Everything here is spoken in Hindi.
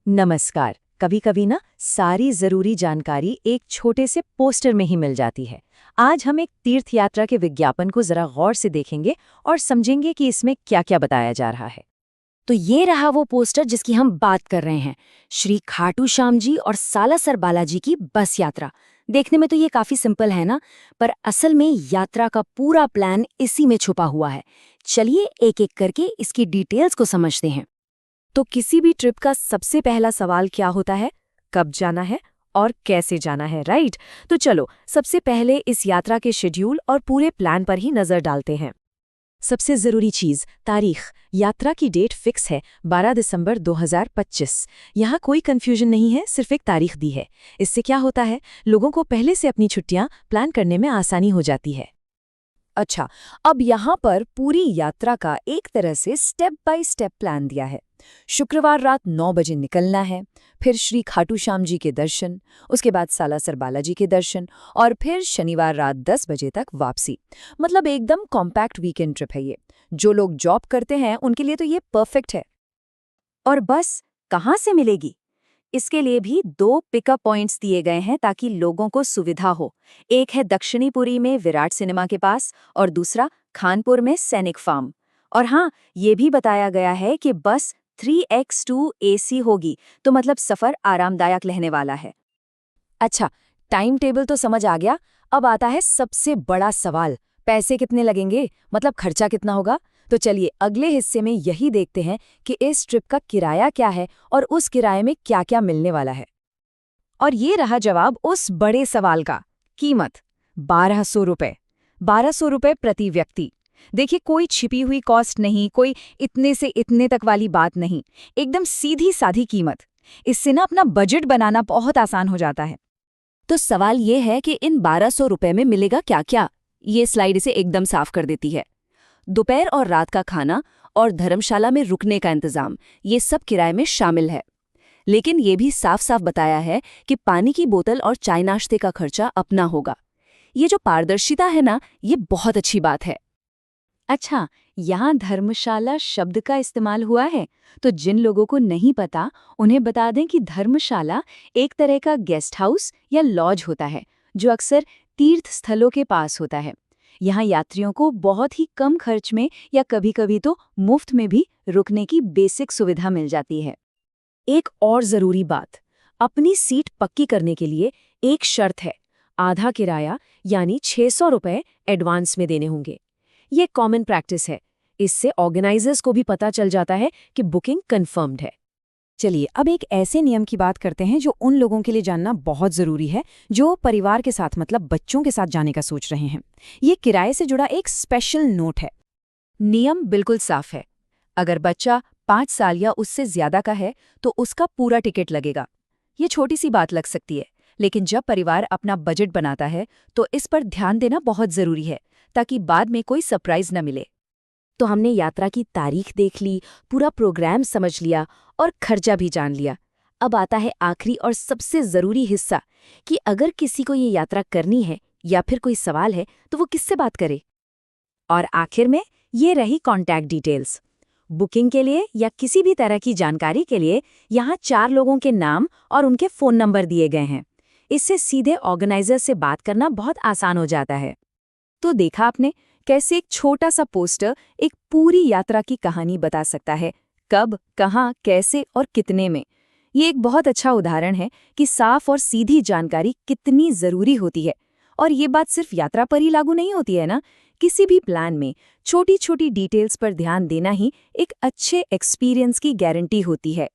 नमस्कार। कभी कभी ना सारी जरूरी जानकारी एक छोटे से पोस्टर में ही मिल जाती है। आज हम एक तीर्थ यात्रा के विज्ञापन को जरा गौर से देखेंगे और समझेंगे कि इसमें क्या क्या बताया जा रहा है। तो ये रहा वो पोस्टर जिसकी हम बात कर रहे हैं। श्री खाटू श्याम जी और सालासर बालाजी की बस यात्रा। देखने में तो ये काफी सिंपल है ना, पर असल में यात्रा का पूरा प्लान इसी में छुपा हुआ है। चलिए एक एक करके इसकी डिटेल्स को समझते हैं। तो किसी भी ट्रिप का सबसे पहला सवाल क्या होता है? कब जाना है और कैसे जाना है, राइट? तो चलो सबसे पहले इस यात्रा के शेड्यूल और पूरे प्लान पर ही नजर डालते हैं। सबसे जरूरी चीज तारीख। यात्रा की डेट फिक्स है 12 दिसंबर 2025। यहाँ कोई कंफ्यूजन नहीं है, सिर्फ एक तारीख दी है। इससे क्या होता है, लोगों को पहले से अपनी छुट्टियां प्लान करने में आसानी हो जाती है। अच्छा, अब यहाँ पर पूरी यात्रा का एक तरह से स्टेप बाय स्टेप प्लान दिया है। शुक्रवार रात 9 बजे निकलना है, फिर श्री खाटू श्याम जी के दर्शन, उसके बाद सालासर बालाजी के दर्शन और फिर शनिवार रात 10 बजे तक वापसी। मतलब एकदम कॉम्पैक्ट वीकेंड ट्रिप है ये। जो लोग जॉब करते हैं उनके लिए तो ये परफेक्ट है। और बस कहाँ से मिलेगी? इसके लिए भी 2 पिकअप पॉइंट्स दिए गए हैं ताकि लोगों को सुविधा हो। एक है दक्षिणीपुरी में विराट सिनेमा के पास और दूसरा खानपुर में सैनिक फार्म। और हाँ, ये भी बताया गया है कि बस 3x2 AC होगी, तो मतलब सफर आरामदायक रहने वाला है। अच्छा, टाइम टेबल तो समझ आ गया। अब आता है सबसे बड़ा सवाल, पैसे कितने लगेंगे, मतलब खर्चा कितना होगा। तो चलिए अगले हिस्से में यही देखते हैं कि इस ट्रिप का किराया क्या है और उस किराए में क्या क्या मिलने वाला है। और ये रहा जवाब उस बड़े सवाल का, कीमत 1200 रुपये। 1200 रुपये प्रति व्यक्ति। देखिए, कोई छिपी हुई कॉस्ट नहीं, कोई इतने से इतने तक वाली बात नहीं, एकदम सीधी साधी कीमत। इससे ना अपना बजट बनाना बहुत आसान हो जाता है। तो सवाल ये है कि इन 1200 रुपये में मिलेगा क्या क्या। ये स्लाइड इसे एकदम साफ कर देती है। दोपहर और रात का खाना और धर्मशाला में रुकने का इंतजाम, ये सब किराए में शामिल है। लेकिन ये भी साफ साफ बताया है कि पानी की बोतल और चाय नाश्ते का खर्चा अपना होगा। ये जो पारदर्शिता है ना, ये बहुत अच्छी बात है। अच्छा, यहाँ धर्मशाला शब्द का इस्तेमाल हुआ है, तो जिन लोगों को नहीं पता उन्हें बता दें कि धर्मशाला एक तरह का गेस्ट हाउस या लॉज होता है जो अक्सर तीर्थ स्थलों के पास होता है। यहाँ यात्रियों को बहुत ही कम खर्च में या कभी-कभी तो मुफ्त में भी रुकने की बेसिक सुविधा मिल जाती है। एक और जरूरी बात, अपनी सीट पक्की करने के लिए एक शर्त है, आधा किराया यानी 600 रुपये एडवांस में देने होंगे। ये कॉमन प्रैक्टिस है। इससे ऑर्गेनाइजर्स को भी पता चल जाता है कि बुकिंग कंफर्म्ड है। चलिए अब एक ऐसे नियम की बात करते हैं जो उन लोगों के लिए जानना बहुत जरूरी है जो परिवार के साथ मतलब बच्चों के साथ जाने का सोच रहे हैं। ये किराए से जुड़ा एक स्पेशल नोट है। नियम बिल्कुल साफ है। अगर बच्चा 5 साल या उससे ज्यादा का है तो उसका पूरा टिकट लगेगा। ये छोटी सी बात लग सकती है, लेकिन जब परिवार अपना बजट बनाता है तो इस पर ध्यान देना बहुत जरूरी है ताकि बाद में कोई सरप्राइज न मिले। तो हमने यात्रा की तारीख देख ली, पूरा प्रोग्राम समझ लिया और खर्चा भी जान लिया। अब आता है आखिरी और सबसे ज़रूरी हिस्सा कि अगर किसी को ये यात्रा करनी है या फिर कोई सवाल है तो वो किससे बात करे। और आखिर में ये रही कॉन्टैक्ट डिटेल्स। बुकिंग के लिए या किसी भी तरह की जानकारी के लिए यहाँ 4 लोगों के नाम और उनके फ़ोन नंबर दिए गए हैं। इससे सीधे ऑर्गेनाइजर से बात करना बहुत आसान हो जाता है। तो देखा आपने कैसे एक छोटा सा पोस्टर एक पूरी यात्रा की कहानी बता सकता है, कब, कहाँ, कैसे और कितने में। ये एक बहुत अच्छा उदाहरण है कि साफ और सीधी जानकारी कितनी जरूरी होती है। और ये बात सिर्फ यात्रा पर ही लागू नहीं होती है ना, किसी भी प्लान में छोटी छोटी डिटेल्स पर ध्यान देना ही एक अच्छे एक्सपीरियंस की गारंटी होती है।